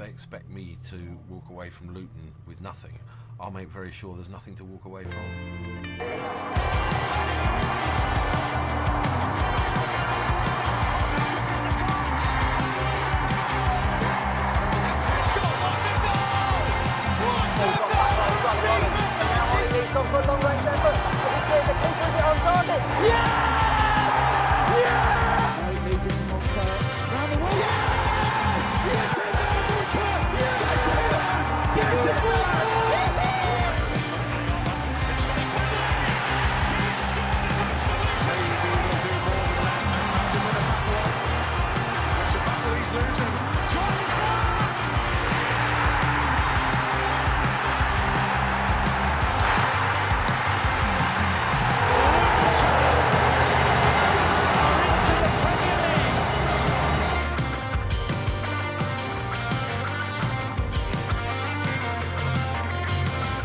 they expect me to walk away from Luton with nothing, I'll make very sure there's nothing to walk away from.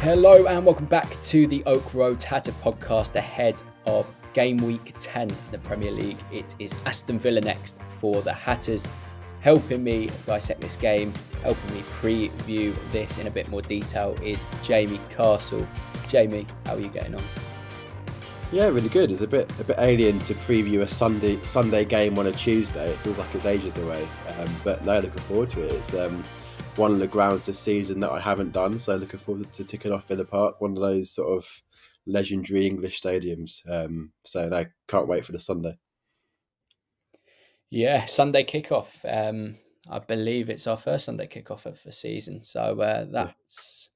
Hello and welcome back to the Oak Road Hatter podcast ahead of game week 10 in the Premier League. It is Aston Villa next for the Hatters. Helping me dissect this game, helping me preview this in a bit more detail is Jamie Castle. Jamie, how are you getting on? Yeah, really good. It's a bit alien to preview a Sunday game on a Tuesday. It feels like it's ages away, but no, looking forward to it. It's one of the grounds this season that I haven't done, so looking forward to ticking off Villa Park, one of those sort of legendary English stadiums. So no, can't wait for the Sunday. Yeah, Sunday kickoff. I believe it's our first Sunday kickoff of the season, so that's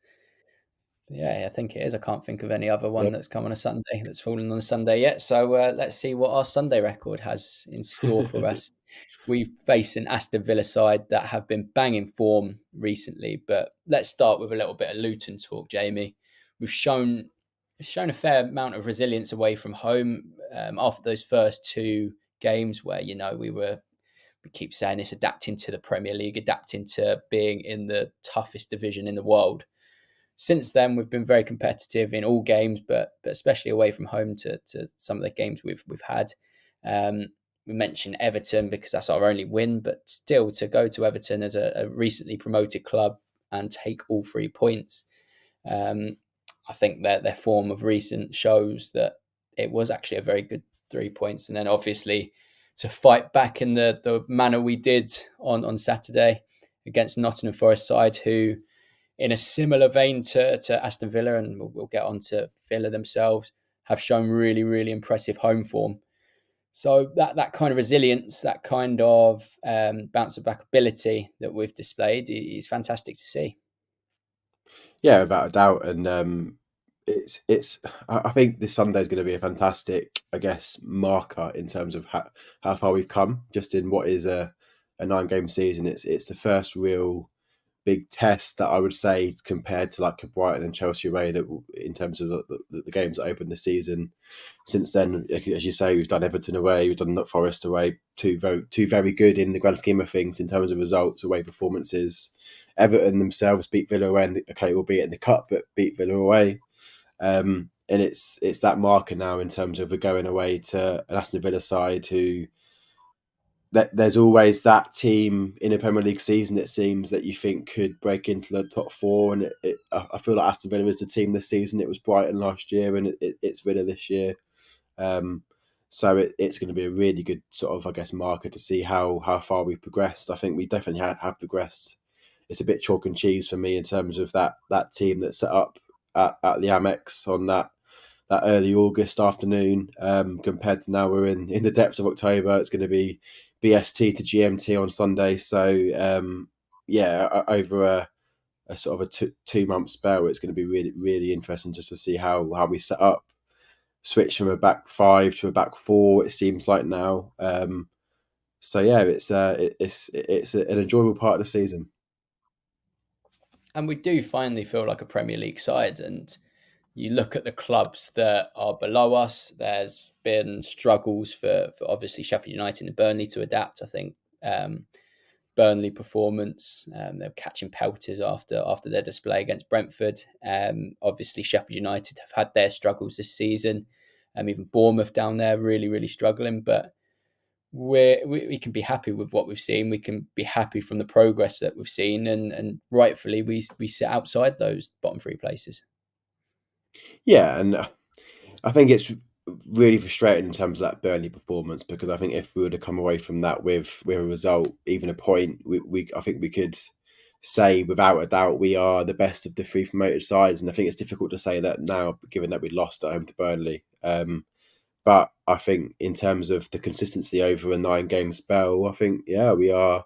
yeah, I think it is. I can't think of any other one that's come on a Sunday that's fallen on a Sunday yet. So let's see what our Sunday record has in store for us. We face an Aston Villa side that have been banging form recently, but let's start with a little bit of Luton talk, Jamie. We've shown a fair amount of resilience away from home after those first two games where, we keep saying this, adapting to the Premier League, adapting to being in the toughest division in the world. Since then, we've been very competitive in all games, but especially away from home to some of the games we've had. We mentioned Everton because that's our only win, but still to go to Everton as a recently promoted club and take all 3 points, I think that their form of recent shows that it was actually a very good 3 points. And then obviously to fight back in the manner we did on Saturday against Nottingham Forest side, who in a similar vein to Aston Villa, and we'll get on to Villa themselves, have shown really, really impressive home form. So that kind of resilience, that kind of bounce back ability that we've displayed is fantastic to see. Yeah, without a doubt, and it's. I think this Sunday is going to be a fantastic, I guess, marker in terms of how far we've come. Just in what is a 9-game season, it's the first real big test that I would say compared to like Brighton and Chelsea away, that in terms of the games that opened the season. Since then, as you say, we've done Everton away, we've done Forest away, two very good in the grand scheme of things in terms of results, away performances. Everton themselves beat Villa away, and albeit in the cup, but beat Villa away. And it's that marker now in terms of we're going away to an Aston Villa side who, that there's always that team in a Premier League season, it seems, that you think could break into the top 4. And I feel like Aston Villa is the team this season. It was Brighton last year, and it's Villa this year. So it's going to be a really good sort of, I guess, marker to see how far we've progressed. I think we definitely have progressed. It's a bit chalk and cheese for me in terms of that team that set up at the Amex on that early August afternoon, compared to now we're in the depths of October. It's going to be BST to GMT on Sunday. So over a sort of a 2-month spell, it's going to be really, really interesting just to see how we set up, switch from a back 5 to a back 4. It seems like now. So yeah, it's an enjoyable part of the season. And we do finally feel like a Premier League side. And you look at the clubs that are below us, there's been struggles for obviously Sheffield United and Burnley to adapt. I think Burnley performance, they're catching pelters after their display against Brentford. Obviously Sheffield United have had their struggles this season. Even Bournemouth down there really, really struggling. But we can be happy with what we've seen. We can be happy from the progress that we've seen, and rightfully we sit outside those bottom three places. Yeah, and I think it's really frustrating in terms of that Burnley performance, because I think if we would have come away from that with a result, even a point, I think we could say without a doubt we are the best of the three promoted sides. And I think it's difficult to say that now, given that we lost at home to Burnley. But I think in terms of the consistency over a 9-game spell, I think we are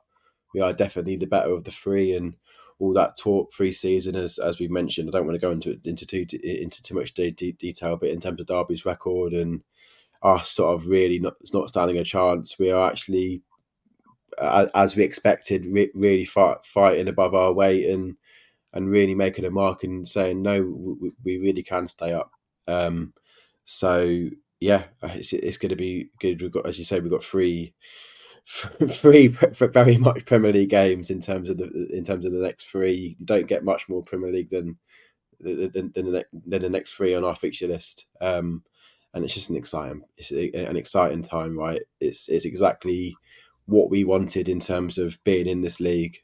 definitely the better of the three. And all that talk pre-season, as we mentioned, I don't want to go into too much detail, but in terms of Derby's record and us sort of really not standing a chance, we are actually, as we expected, really fighting above our weight and really making a mark and saying no, we really can stay up. So yeah, it's going to be good. We've got, as you say, we've got three very much Premier League games in terms of the next three. You don't get much more Premier League than the next three on our fixture list. And it's just an exciting time, right? It's exactly what we wanted in terms of being in this league.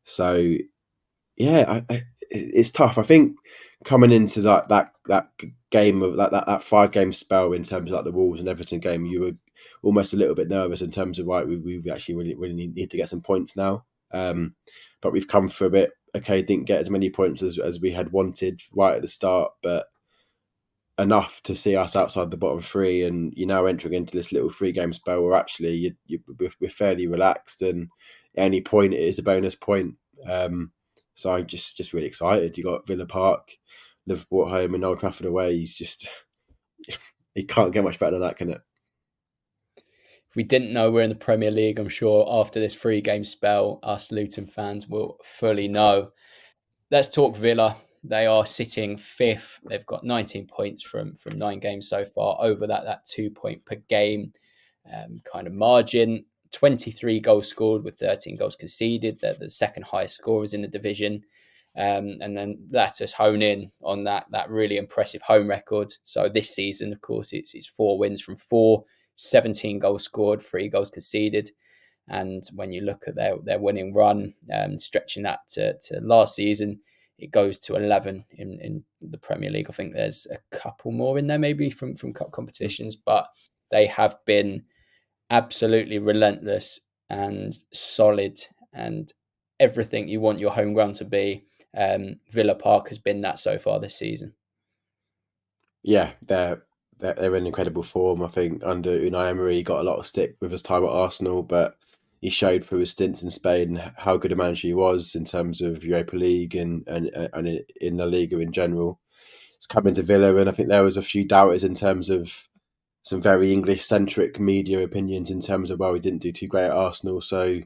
So yeah, it's tough. I think coming into that game of that 5-game spell in terms of like the Wolves and Everton game, you were almost a little bit nervous in terms of right, we actually really need to get some points now. But we've come through it. Okay, didn't get as many points as we had wanted right at the start, but enough to see us outside the bottom three. And you're now entering into this little 3-game spell where actually we're fairly relaxed, and any point is a bonus point. So I'm just really excited. You got Villa Park, Liverpool at home, and Old Trafford away. He's just it can't get much better than that, can it? If we didn't know we're in the Premier League, I'm sure after this 3-game spell, us Luton fans will fully know. Let's talk Villa. They are sitting 5th. They've got 19 points from 9 games so far, over that 2 point per game kind of margin. 23 goals scored with 13 goals conceded. They're the second highest scorers in the division. And then let us hone in on that really impressive home record. So this season, of course, it's 4 wins from 4, 17 goals scored, 3 goals conceded. And when you look at their winning run, stretching that to last season, it goes to 11 in the Premier League. I think there's a couple more in there maybe from cup competitions, but they have been absolutely relentless and solid and everything you want your home ground to be. Villa Park has been that so far this season. Yeah, they're in incredible form. I think under Unai Emery, he got a lot of stick with his time at Arsenal, but he showed through his stints in Spain how good a manager he was in terms of Europa League and in La Liga in general. It's coming to Villa, and I think there was a few doubters in terms of some very English-centric media opinions in terms of, well, he didn't do too great at Arsenal, so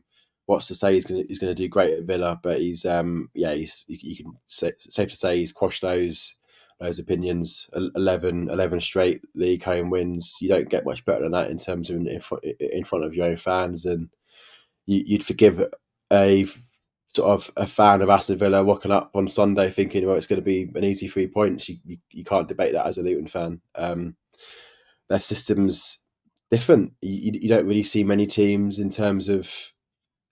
what's to say he's going to do great at Villa? But he's you can safe to say he's quashed those opinions. 11 straight league home wins. You don't get much better than that in terms of in front of your own fans, and you'd forgive a sort of a fan of Aston Villa walking up on Sunday thinking, well, it's going to be an easy 3 points. You can't debate that as a Luton fan. Their system's different. You don't really see many teams in terms of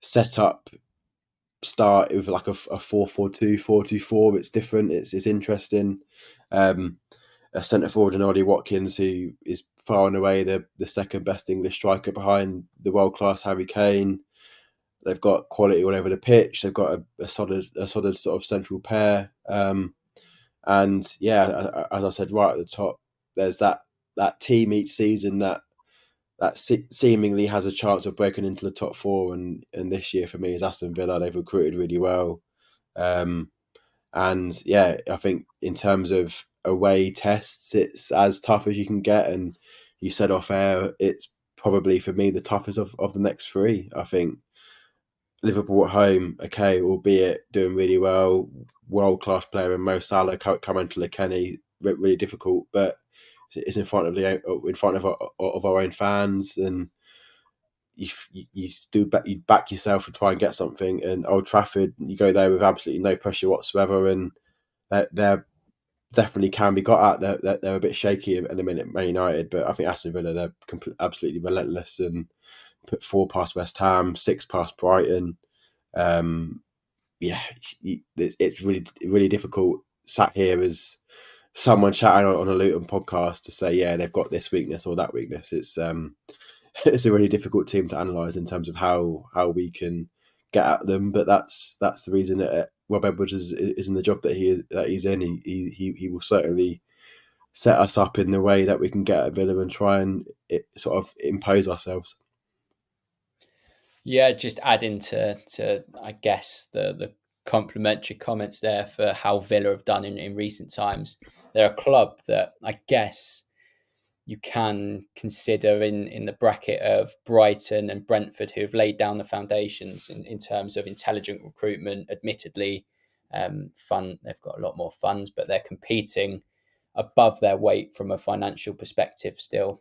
setup start with like a 4-4-2, 4-2-4. It's different. It's interesting. A centre forward in Ole Watkins, who is far and away the second best English striker behind the world class Harry Kane. They've got quality all over the pitch. They've got a solid sort of central pair. And yeah, as I said right at the top, there's that team each season that seemingly has a chance of breaking into the top 4, and this year for me is Aston Villa. They've recruited really well, and yeah, I think in terms of away tests, it's as tough as you can get. And you said off air, it's probably for me the toughest of the next 3. I think Liverpool at home, okay, albeit doing really well, world class player in Mo Salah coming to Kenny, really difficult, but it's in front of our own fans, and you back yourself and try and get something. And Old Trafford, you go there with absolutely no pressure whatsoever, and they're definitely can be got at. They're a bit shaky at the minute, Man United, but I think Aston Villa, they're absolutely relentless and put 4 past West Ham, 6 past Brighton. Yeah, it's really difficult sat here as someone chatting on a Luton podcast to say, yeah, they've got this weakness or that weakness. It's it's a really difficult team to analyse in terms of how we can get at them. But that's the reason that Rob Edwards is in the job that he's in. He will certainly set us up in the way that we can get at Villa and try and sort of impose ourselves. Yeah, just adding to I guess the complimentary comments there for how Villa have done in recent times. They're a club that I guess you can consider in the bracket of Brighton and Brentford, who have laid down the foundations in terms of intelligent recruitment. Admittedly, fun, they've got a lot more funds, but they're competing above their weight from a financial perspective still.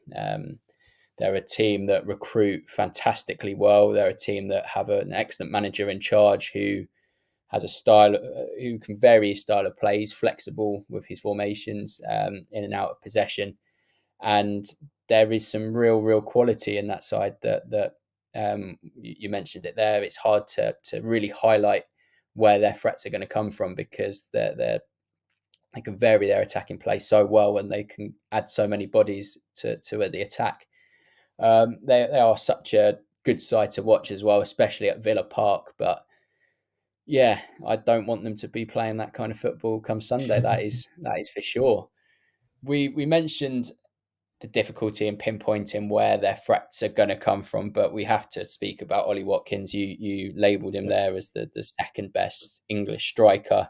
They're a team that recruit fantastically well. They're a team that have an excellent manager in charge who has a style, who can vary his style of play. He's flexible with his formations, in and out of possession. And there is some real quality in that side that you mentioned it there. It's hard to really highlight where their threats are going to come from, because they can vary their attacking play so well, and they can add so many bodies to the attack. They are such a good side to watch as well, especially at Villa Park. But yeah, I don't want them to be playing that kind of football come Sunday. That is for sure. We mentioned the difficulty in pinpointing where their threats are going to come from, but we have to speak about Ole Watkins. You labelled him there as the second best English striker.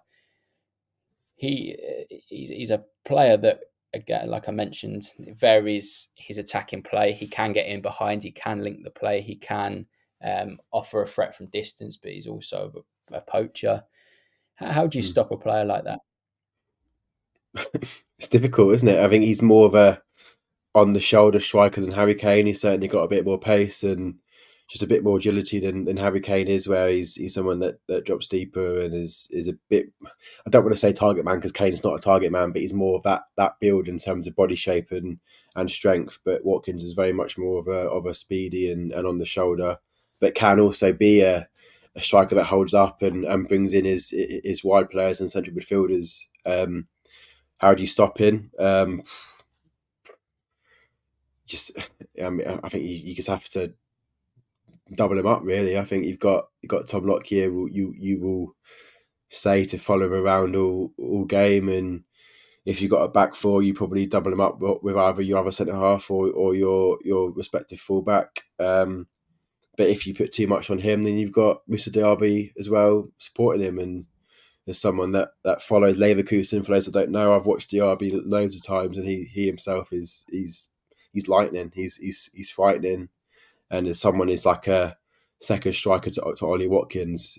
He's a player that, again, like I mentioned, varies his attacking play. He can get in behind, he can link the play, he can offer a threat from distance, but he's also a poacher. How do you stop a player like that? It's difficult, isn't it? I think he's more of a on the shoulder striker than Harry Kane. He's certainly got a bit more pace and just a bit more agility than Harry Kane is, where he's someone that drops deeper and is a bit, I don't want to say target man, because Kane is not a target man, but he's more of that build in terms of body shape and strength. But Watkins is very much more of a speedy and on the shoulder, but can also be a striker that holds up and brings in his wide players and central midfielders. How do you stop him? I think you just have to double him up. Really, I think you've got Tom Lockyer. You will stay to follow him around all game, and if you've got a back four, you probably double him up with either your other centre half or your respective fullback. But if you put too much on him, then you've got Moussa Diaby as well supporting him, and there's someone that follows Leverkusen. For those that don't know, I've watched Diaby loads of times, and he himself he's lightning. He's frightening, and as someone is like a second striker to Ole Watkins,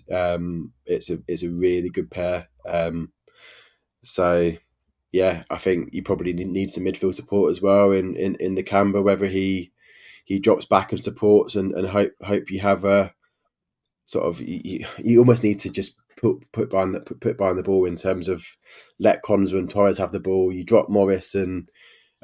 it's a really good pair. So yeah, I think you probably need some midfield support as well in the camber, whether he drops back and supports and hope you have a sort of, you almost need to just put behind the ball in terms of let Konza and Torres have the ball. You drop Morris and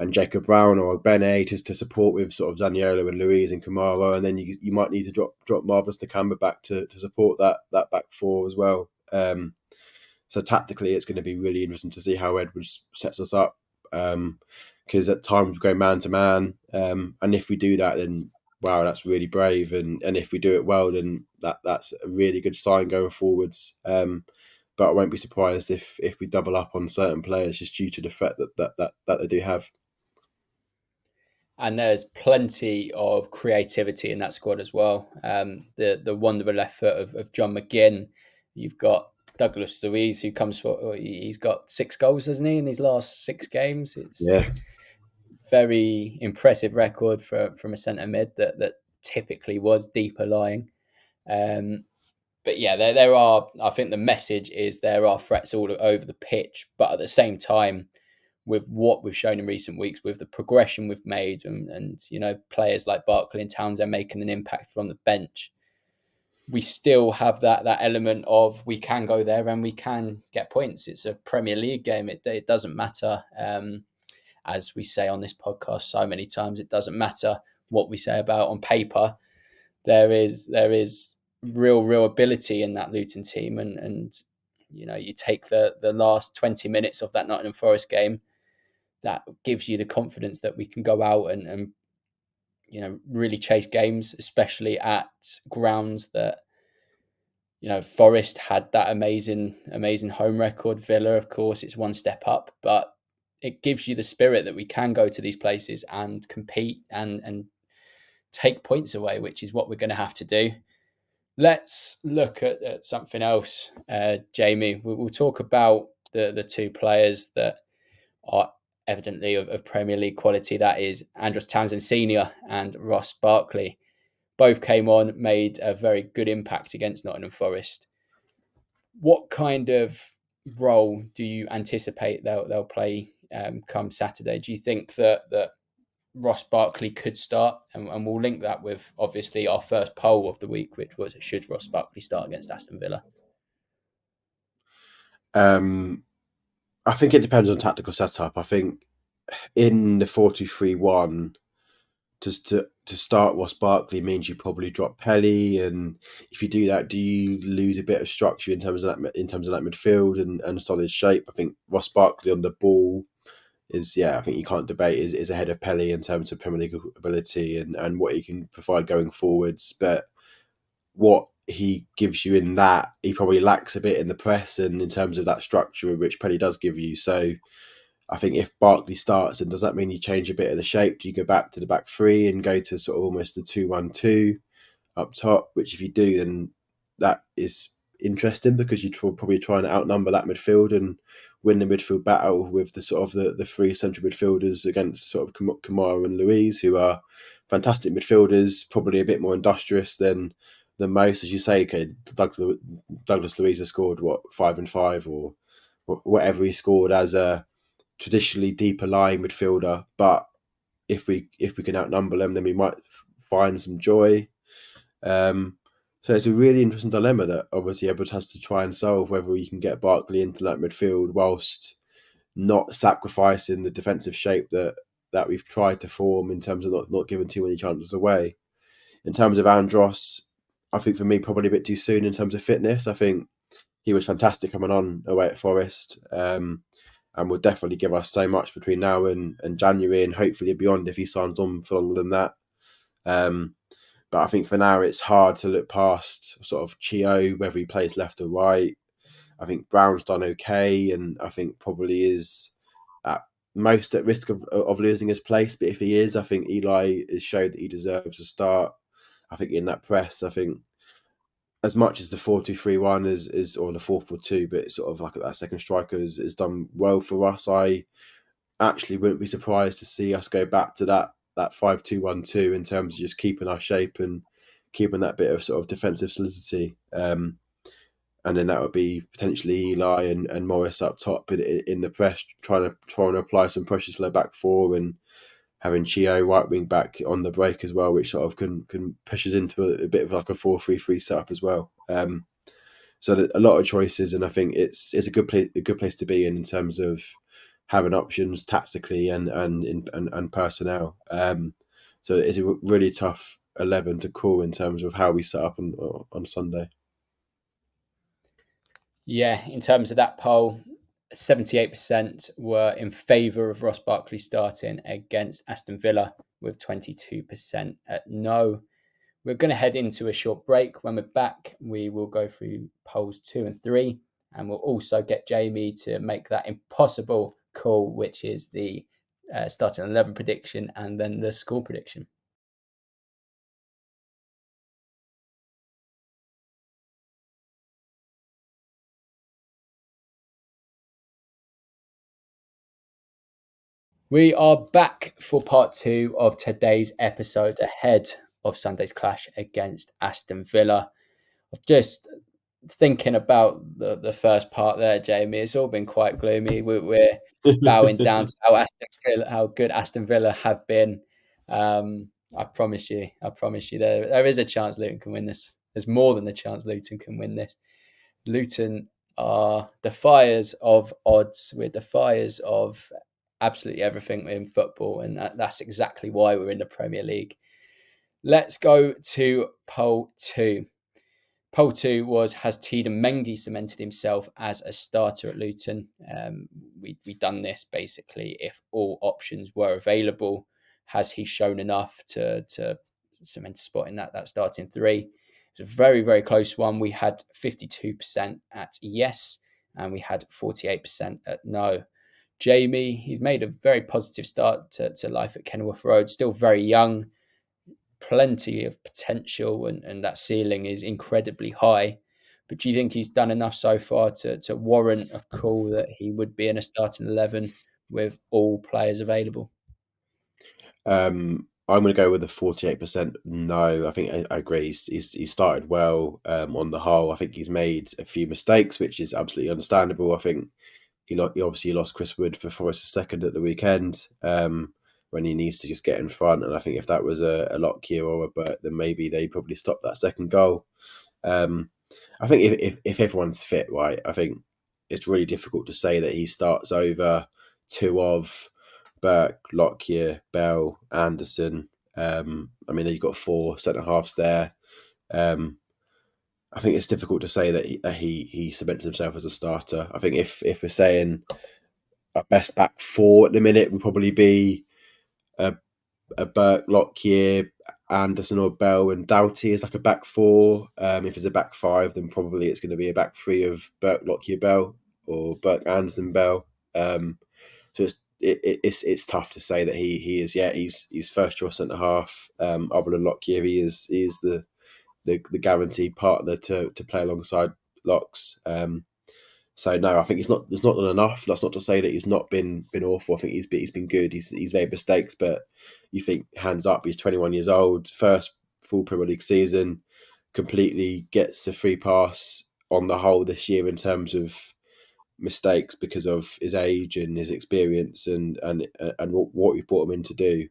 Jacob Brown or Bene to support with sort of Zaniolo and Luiz and Kamara, and then you might need to drop Marvus Nakamba back to support that back four as well. So tactically, it's going to be really interesting to see how Edwards sets us up, because at times we go man to man, and if we do that, then wow, that's really brave, and if we do it well, then that's a really good sign going forwards. But I won't be surprised if we double up on certain players just due to the threat that they do have. And there's plenty of creativity in that squad as well. The wonderful left foot of John McGinn. You've got Douglas Luiz, who comes for, he's got 6 goals, hasn't he, in his last 6 games? It's very impressive record from a centre mid that typically was deeper lying. But yeah, there are, I think the message is there are threats all over the pitch, but at the same time, with what we've shown in recent weeks, with the progression we've made, and players like Barkley and Townsend making an impact from the bench, we still have that element of we can go there and we can get points. It's a Premier League game. It doesn't matter, as we say on this podcast so many times, it doesn't matter what we say about on paper. There is real ability in that Luton team, and you take the last 20 minutes of that Nottingham Forest game, that gives you the confidence that we can go out and really chase games, especially at grounds that Forest had that amazing home record. Villa, of course, it's one step up, but it gives you the spirit that we can go to these places and compete and take points away, which is what we're going to have to do. Let's look at something else, Jamie. We'll talk about the two players that are evidently of Premier League quality. That is Andros Townsend Sr. and Ross Barkley. Both came on, made a very good impact against Nottingham Forest. What kind of role do you anticipate they'll play come Saturday? Do you think that Ross Barkley could start? And we'll link that with, obviously, our first poll of the week, which was, should Ross Barkley start against Aston Villa? I think it depends on tactical setup. I think in the 4-2-3-1, just to start Ross Barkley means you probably drop Pelly, and if you do that, do you lose a bit of structure in terms of that midfield and solid shape? I think Ross Barkley on the ball is, I think you can't debate, is ahead of Pelly in terms of Premier League ability and what he can provide going forwards. But what he gives you in that, he probably lacks a bit in the press and in terms of that structure, which Pelly does give you. So I think if Barkley starts, then does that mean you change a bit of the shape? Do you go back to the back three and go to sort of almost the 2-1-2 up top? Which if you do, then that is interesting because you're probably trying to outnumber that midfield and win the midfield battle with the sort of the three central midfielders against sort of Kamara and Louise, who are fantastic midfielders, probably a bit more industrious than most. As you say, okay, Douglas Luiz has scored 5 and 5 or whatever he scored as a traditionally deeper lying midfielder, but if we can outnumber them, then we might find some joy. So it's a really interesting dilemma that obviously Everton has to try and solve, whether we can get Barkley into that midfield whilst not sacrificing the defensive shape that we've tried to form in terms of not giving too many chances away. In terms of Andros, I think for me probably a bit too soon in terms of fitness. I think he was fantastic coming on away at Forest. And will definitely give us so much between now and January, and hopefully beyond if he signs on for longer than that. But I think for now it's hard to look past sort of Chio, whether he plays left or right. I think Brown's done okay, and I think probably is at most at risk of losing his place. But if he is, I think Eli has showed that he deserves a start. I think in that press, I think as much as the 4-2-3-1 is or the 4-4-2, but it's sort of like that second striker is done well for us. I actually wouldn't be surprised to see us go back to that 5-2-1-2 in terms of just keeping our shape and keeping that bit of sort of defensive solidity. And then that would be potentially Eli and Morris up top in the press, trying to apply some pressure to their back four, and having Chio right wing back on the break as well, which sort of can push us into a bit of like a 4-3-3 setup as well. So a lot of choices, and I think it's a good place to be in terms of having options tactically and personnel. So it's a really tough 11 to call in terms of how we set up on Sunday. Yeah, in terms of that poll, 78% were in favour of Ross Barkley starting against Aston Villa, with 22% at no. We're going to head into a short break. When we're back, we will go through polls 2 and 3, and we'll also get Jamie to make that impossible call, which is the starting 11 prediction and then the score prediction. We are back for part 2 of today's episode ahead of Sunday's clash against Aston Villa. Just thinking about the first part there, Jamie, it's all been quite gloomy. We're bowing down to how good Aston Villa have been. I promise you, there is a chance Luton can win this. there's more than a chance Luton can win this. Luton are defiers of odds. We're defiers of absolutely everything in football, and that's exactly why we're in the Premier League. Let's go to poll 2. Poll 2 was, has Tiedemann Mengi cemented himself as a starter at Luton? We done this basically if all options were available. Has he shown enough to cement a spot in that starting three? It's a very, very close one. We had 52% at yes, and we had 48% at no. Jamie, he's made a very positive start to life at Kenilworth Road, still very young, plenty of potential, and that ceiling is incredibly high. But do you think he's done enough so far to warrant a call that he would be in a starting 11 with all players available? I'm going to go with the 48% no. I think I agree. He's started well on the whole. I think he's made a few mistakes, which is absolutely understandable. I think he obviously lost Chris Wood for Forest's second at the weekend when he needs to just get in front. And I think if that was a Lockyer or a Burke, then maybe they probably stopped that second goal. I think if everyone's fit, right, I think it's really difficult to say that he starts over two of Burke, Lockyer, Bell, Anderson. I mean, you've got 4 centre-halves there. I think it's difficult to say that he cements himself as a starter. I think if we're saying our best back 4 at the minute would probably be a Burke, Lockyer, Anderson or Bell, and Doughty is like a back 4. If it's a back 5, then probably it's going to be a back 3 of Burke, Lockyer, Bell, or Burke, Anderson, Bell. So it's tough to say that he is yet. He's first choice centre half. Other than Lockyer, he is the guaranteed partner to play alongside Locks. So no, I think there's not done enough. That's not to say that he's not been awful. I think he's been good. He's made mistakes, but you think hands up, he's 21 years old, first full Premier League season, completely gets a free pass on the whole this year in terms of mistakes because of his age and his experience and what we brought him in to do.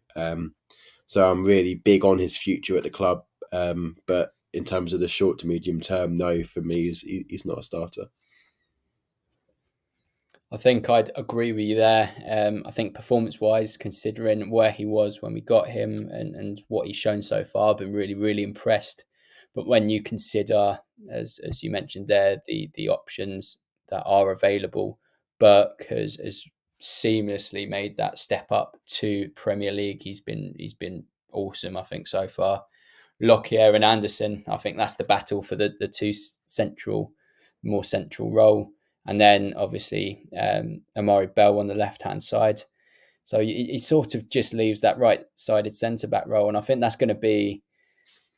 So I'm really big on his future at the club, but in terms of the short to medium term, no, for me, he's not a starter. I think I'd agree with you there. I think performance-wise, considering where he was when we got him and what he's shown so far, I've been really, really impressed. But when you consider, as you mentioned there, the options that are available, Burke has seamlessly made that step up to Premier League. He's been awesome, I think, so far. Lockyer and Anderson, I think that's the battle for the two more central role. And then obviously Amari Bell on the left-hand side. So he sort of just leaves that right-sided centre-back role. And I think that's going to be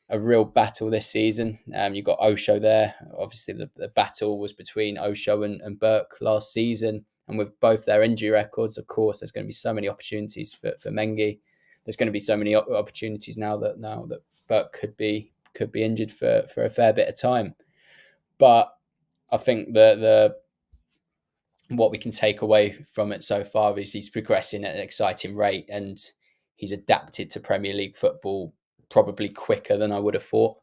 a real battle this season. You've got Osho there. Obviously, the battle was between Osho and Burke last season. And with both their injury records, of course, there's going to be so many opportunities for Mengi. There's going to be so many opportunities now that Burke could be injured for a fair bit of time. But I think what we can take away from it so far is he's progressing at an exciting rate and he's adapted to Premier League football probably quicker than I would have thought.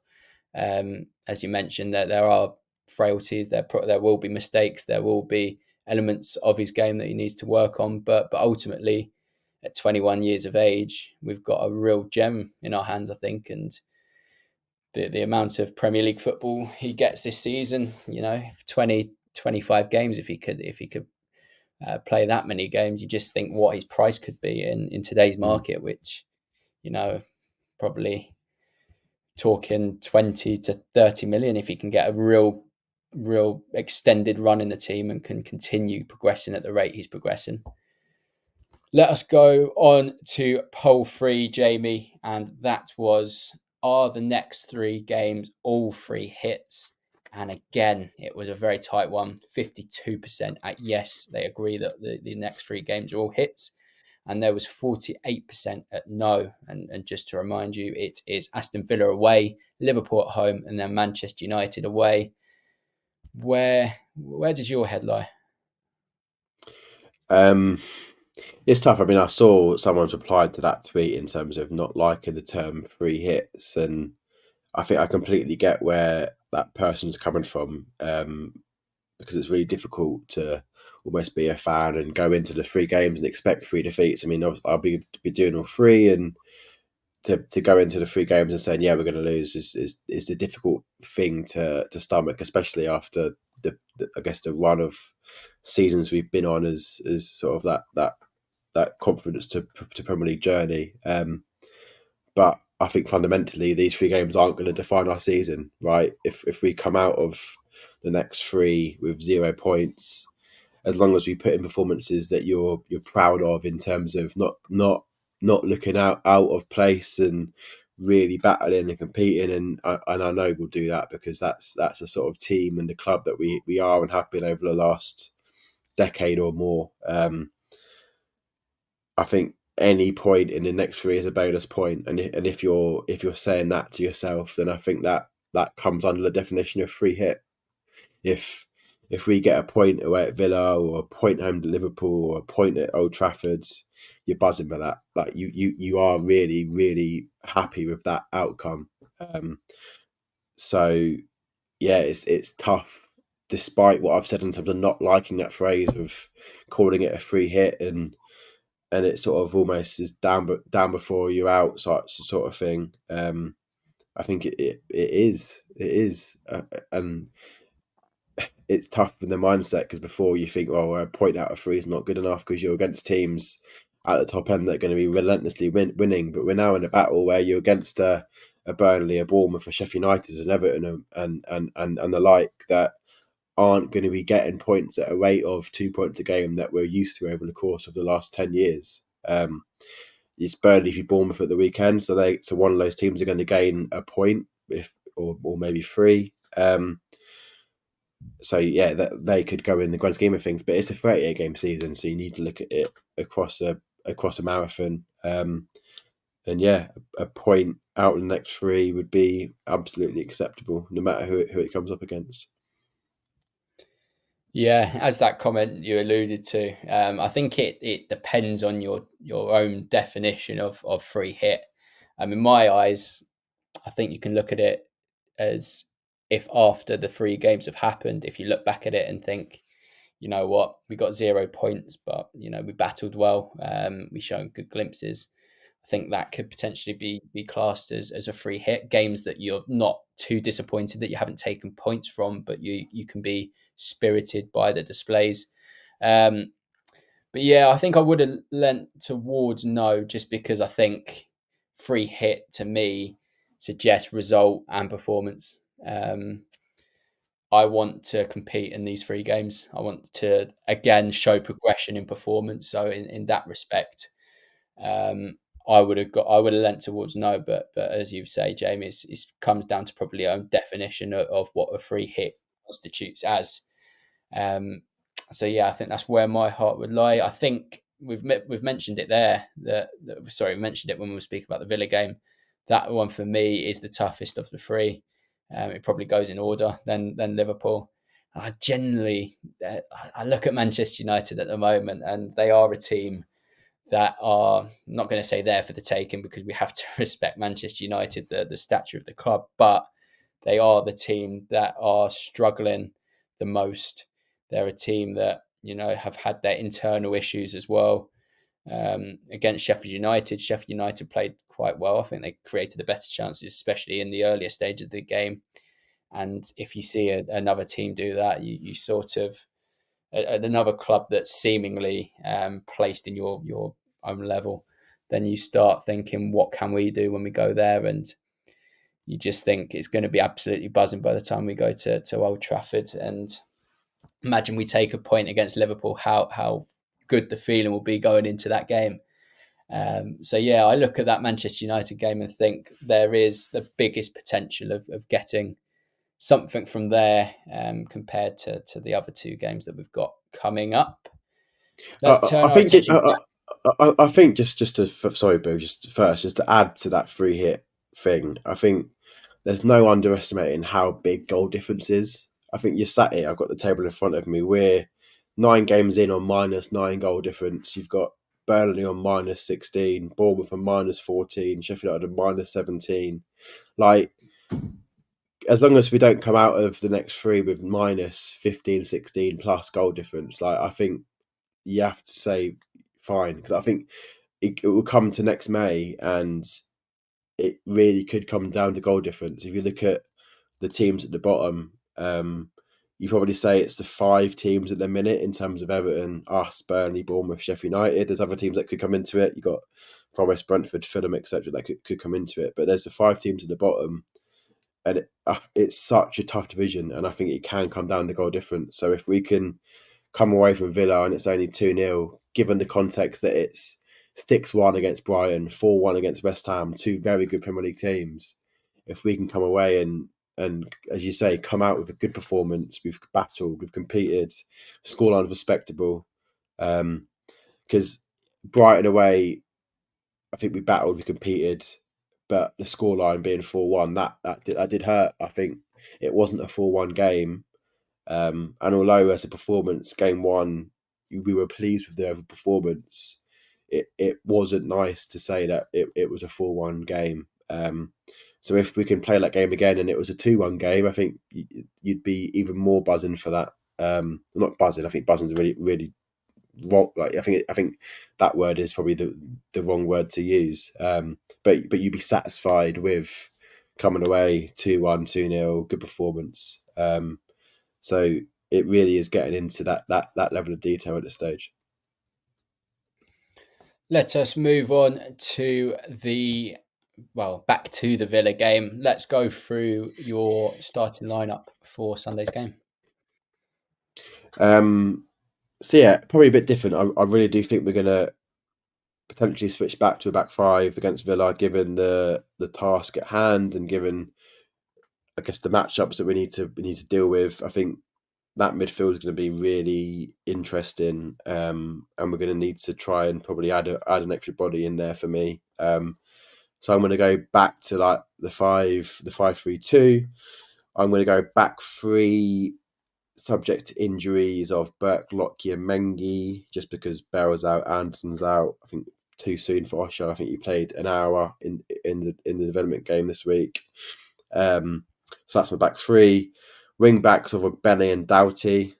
As you mentioned, there are frailties, there will be mistakes, there will be elements of his game that he needs to work on, but ultimately at 21 years of age, we've got a real gem in our hands, I think, and the amount of Premier League football he gets this season, 20-25 games, if he could play that many games, you just think what his price could be in today's market, which, probably talking 20 to 30 million if he can get a real extended run in the team and can continue progressing at the rate he's progressing. Let us go on to poll 3, Jamie, and that was, are the next 3 games all 3 hits? And again, it was a very tight one. 52% at yes, they agree that the next 3 games are all hits. And there was 48% at no. And just to remind you, it is Aston Villa away, Liverpool at home, and then Manchester United away. Where does your head lie? It's tough. I mean, I saw someone's replied to that tweet in terms of not liking the term 3 hits, and I think I completely get where that person's coming from, because it's really difficult to almost be a fan and go into the 3 games and expect 3 defeats. I mean, I'll be doing all 3, and to go into the 3 games and saying, yeah, we're going to lose is the difficult thing to stomach, especially after the I guess the run of seasons we've been on as sort of that confidence to Premier League journey. But I think fundamentally these 3 games aren't going to define our season, right? If we come out of the next 3 with 0 points, as long as we put in performances that you're proud of in terms of not looking out of place and really battling and competing, and I know we'll do that because that's a sort of team and the club that we are and have been over the last decade or more. I think any point in the next 3 is a bonus point, and if you're saying that to yourself, then I think that comes under the definition of free hit. If we get a point away at Villa or a point home to Liverpool or a point at Old Trafford, you're buzzing by that. Like you are really, really happy with that outcome. So yeah, it's tough, despite what I've said in terms of not liking that phrase of calling it a free hit, and it sort of almost is down before you out sort of thing. I think it is, and it's tough in the mindset, because before you think, oh, a point out of 3 is not good enough because you're against teams at the top end that are going to be relentlessly winning. But we're now in a battle where you're against a Burnley, a Bournemouth, a Sheffield United, and Everton, and the like, that aren't going to be getting points at a rate of 2 points a game that we're used to over the course of the last 10 years. It's Burnley v Bournemouth at the weekend, so one of those teams are going to gain a point, or maybe 3. So yeah, that they could go in the grand scheme of things, but it's a 38 game season, so you need to look at it across a marathon. And yeah, a point out in the next 3 would be absolutely acceptable, no matter who it comes up against. Yeah, as that comment you alluded to, I think it depends on your own definition of free hit. In my eyes, I think you can look at it as, if after the 3 games have happened, if you look back at it and think, you know what, we got 0 points, but we battled well. We showed good glimpses. I think that could potentially be classed as a free hit. Games that you're not too disappointed that you haven't taken points from, but you can be spirited by the displays. But yeah, I think I would have lent towards no, just because I think free hit to me suggests result and performance. I want to compete in these 3 games. I want to again show progression in performance. So in that respect, I would have lent towards no. But as you say, Jamie, it comes down to probably our own definition of what a free hit constitutes as. So yeah, I think that's where my heart would lie. I think we've mentioned it there. We mentioned it when we were speaking about the Villa game. That one for me is the toughest of the 3. It probably goes in order then Liverpool. I generally I look at Manchester United at the moment, and they are a team that are, I'm not going to say there for the taking, because we have to respect Manchester United, the stature of the club, but they are the team that are struggling the most. They're a team that have had their internal issues as well. Against Sheffield United played quite well. I think they created the better chances, especially in the earlier stage of the game. And if you see another team do that, you sort of, another club that's seemingly placed in your own level, then you start thinking, what can we do when we go there? And you just think it's going to be absolutely buzzing by the time we go to Old Trafford. And imagine we take a point against Liverpool, how good the feeling will be going into that game. So yeah, I look at that Manchester United game and think there is the biggest potential of getting something from there, compared to the other 2 games that we've got coming up. Let's turn our attention back. I think just to sorry, Boo, just to add to that free hit thing, I think there's no underestimating how big goal difference is. I think you're sat here, I've got the table in front of me, we're 9 games in on -9 goal difference. You've got Burnley on -16, Bournemouth on -14, Sheffield United on -17. Like, as long as we don't come out of the next three with minus 15, 16 plus goal difference, like I think you have to say fine, because I think it will come to next May and it really could come down to goal difference. If you look at the teams at the bottom, you probably say it's the 5 teams at the minute in terms of Everton, us, Burnley, Bournemouth, Sheffield United. There's other teams that could come into it. You got Forest, Brentford, Fulham, etc. that could come into it. But there's the 5 teams at the bottom, and it's such a tough division, and I think it can come down to goal difference. So if we can come away from Villa and it's only 2-0, given the context that it's 6-1 against Brighton, 4-1 against West Ham, 2 very good Premier League teams, if we can come away and as you say, come out with a good performance, we've battled, we've competed, scoreline's respectable. Because Brighton away, I think we battled, we competed, but the scoreline being 4-1, that did hurt. I think it wasn't a 4-1 game. And although as a performance, game 1, we were pleased with the performance, it wasn't nice to say that it was a 4-1 game. So if we can play that game again and it was a 2-1 game, I think you'd be even more buzzing for that. Not buzzing. I think buzzing's a really wrong. Like I think that word is probably the wrong word to use. But you'd be satisfied with coming away 2-1, 2-0, good performance. So it really is getting into that level of detail at this stage. Let us move on to back to the Villa game. Let's go through your starting lineup for Sunday's game. So yeah, probably a bit different. I really do think we're going to potentially switch back to a back 5 against Villa, given the task at hand and given, I guess, the matchups that we need to deal with. I think that midfield is going to be really interesting, and we're going to need to try and probably add an extra body in there for me. So I'm going to go back to like the 5-3-2. I'm going to go back 3, subject to injuries of Burke, Lockyer, and Mengi, just because Bell's out, Anderson's out. I think too soon for Osho. I think he played an hour in the development game this week. So that's my back 3. Wing backs of Benny and Doughty.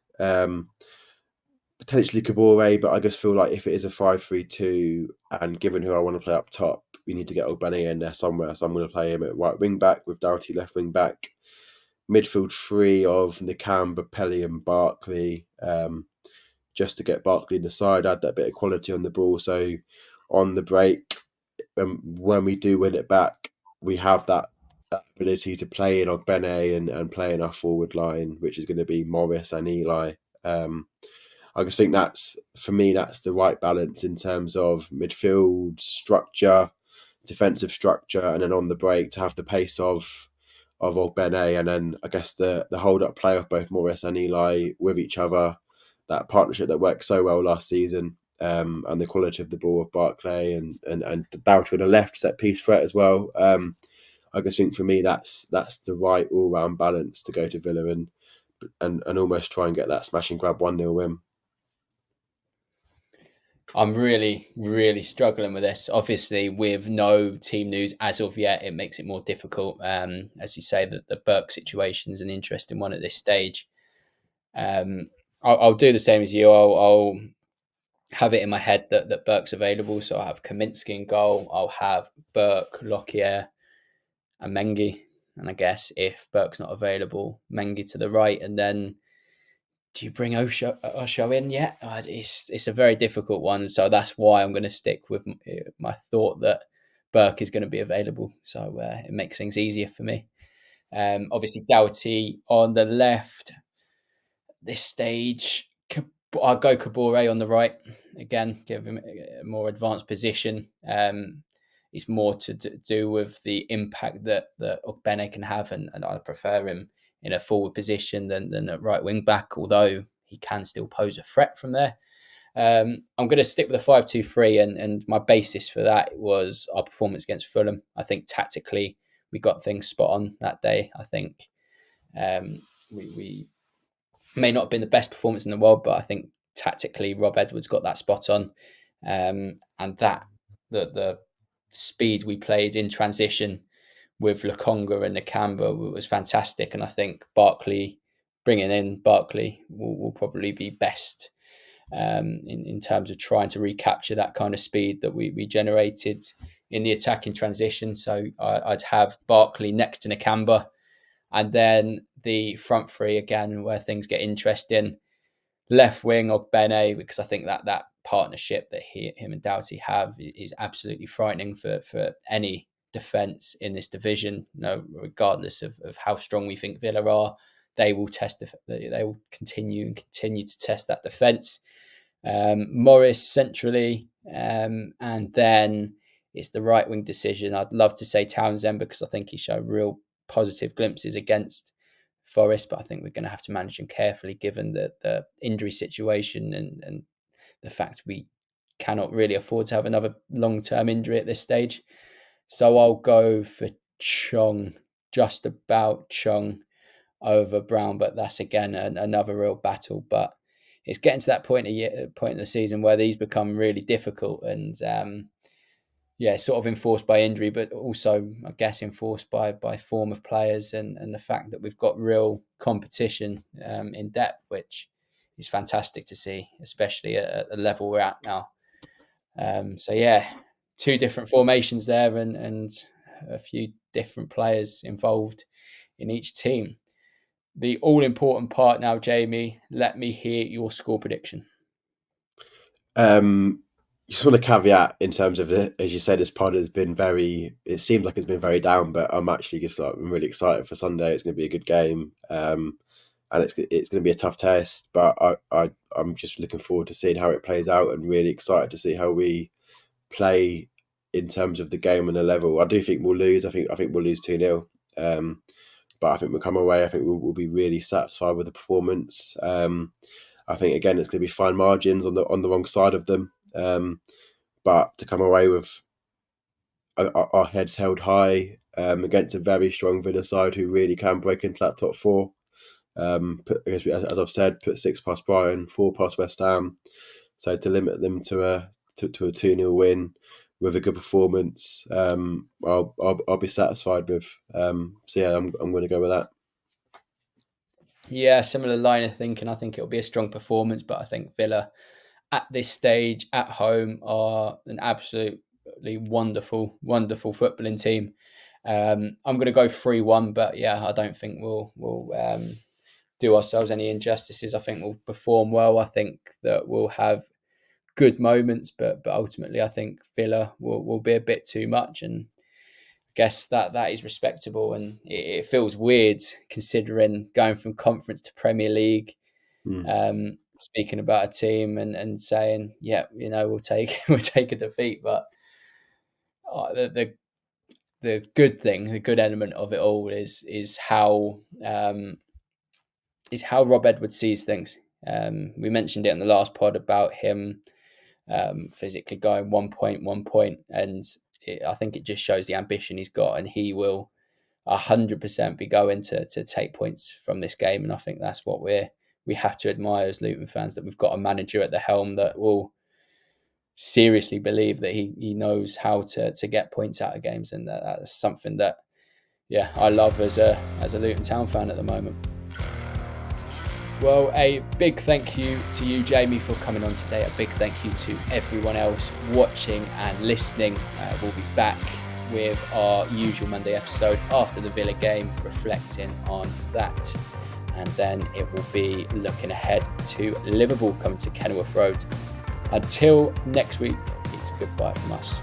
Potentially Kabore, but I just feel like if it is a 5-3-2, and given who I want to play up top, we need to get Ogbene in there somewhere. So I'm going to play him at right wing back with Doughty left wing back. Midfield 3 of Nakamba, Pelly and Barkley, just to get Barkley in the side, add that bit of quality on the ball. So on the break, when we do win it back, we have that ability to play in Ogbene and play in our forward line, which is going to be Morris and Eli. I just think that's the right balance in terms of midfield structure, defensive structure, and then on the break to have the pace of Ogbene, and then I guess the hold up play of both Morris and Eli with each other, that partnership that worked so well last season, and the quality of the ball of Barkley and Doughty on the left set piece threat as well. I just think for me that's the right all round balance to go to Villa and almost try and get that smash and grab 1-0 win. I'm really, really struggling with this. Obviously, with no team news as of yet, it makes it more difficult. As you say, that the Burke situation is an interesting one at this stage. I'll do the same as you. I'll have it in my head that Burke's available. So I'll have Kaminsky in goal. I'll have Burke, Lockyer, and Mengi. And I guess if Burke's not available, Mengi to the right, and then do you bring Osho in yet? It's a very difficult one. So that's why I'm going to stick with my thought that Burke is going to be available. So it makes things easier for me. Obviously, Doughty on the left. This stage, I'll go Kabore on the right. Again, give him a more advanced position. It's more to do with the impact that Ogbene can have, and I prefer him in a forward position than at right wing back, although he can still pose a threat from there. I'm going to stick with the 5-2-3, and my basis for that was our performance against Fulham. I think tactically we got things spot on that day. I think we may not have been the best performance in the world, but I think tactically Rob Edwards got that spot on, and that the speed we played in transition with Lokonga and Nakamba was fantastic. And I think bringing in Barkley will probably be best in terms of trying to recapture that kind of speed that we generated in the attacking transition. So I'd have Barkley next to Nakamba, and then the front three again, where things get interesting. Left wing or Bene, because I think that partnership that him and Doughty have is absolutely frightening for any defence in this division. Regardless of how strong we think Villa are, they will continue to test that defence. Morris centrally, and then it's the right wing decision. I'd love to say Townsend, because I think he showed real positive glimpses against Forest, but I think we're going to have to manage him carefully given the injury situation and the fact we cannot really afford to have another long-term injury at this stage. So I'll go for Chong, just about Chong over Brown, but that's again another real battle. But it's getting to that point of the season where these become really difficult and sort of enforced by injury, but also I guess enforced by form of players and the fact that we've got real competition in depth, which is fantastic to see, especially at the level we're at now. Two different formations there and a few different players involved in each team. The all-important part now, Jamie, let me hear your score prediction. Just want to caveat in terms of as you said, this pod has been it seems like it's been very down, but I'm actually I'm really excited for Sunday. It's going to be a good game, and it's going to be a tough test, but I'm just looking forward to seeing how it plays out and really excited to see how we play in terms of the game and the level. I do think we'll lose. I think we'll lose 2-0. But I think we'll come away. I think we'll be really satisfied with the performance. I think again it's going to be fine margins on the wrong side of them. But to come away with our heads held high against a very strong Villa side who really can break into that top four. As I've said, put 6 past Brighton, 4 past West Ham. So to limit them to a 2-0 win with a good performance, I'll be satisfied with. I'm going to go with that. Yeah, similar line of thinking. I think it'll be a strong performance, but I think Villa at this stage at home are an absolutely wonderful footballing team. I'm going to go 3-1, but I don't think we'll do ourselves any injustices. I think we'll perform well. I think that we'll have good moments, but ultimately I think Villa will be a bit too much, and I guess that is respectable. And it feels weird considering going from Conference to Premier League. Speaking about a team and saying, we'll take a defeat, but the good thing, the good element of it all is how Rob Edwards sees things. We mentioned it in the last pod about him physically going 1 point, and I think it just shows the ambition he's got, and he will 100% be going to take points from this game. And I think that's what we have to admire as Luton fans, that we've got a manager at the helm that will seriously believe that he knows how to get points out of games, and that's something that I love as a Luton Town fan at the moment. Well, a big thank you to you, Jamie, for coming on today. A big thank you to everyone else watching and listening. We'll be back with our usual Monday episode after the Villa game, reflecting on that. And then it will be looking ahead to Liverpool coming to Kenilworth Road. Until next week, it's goodbye from us.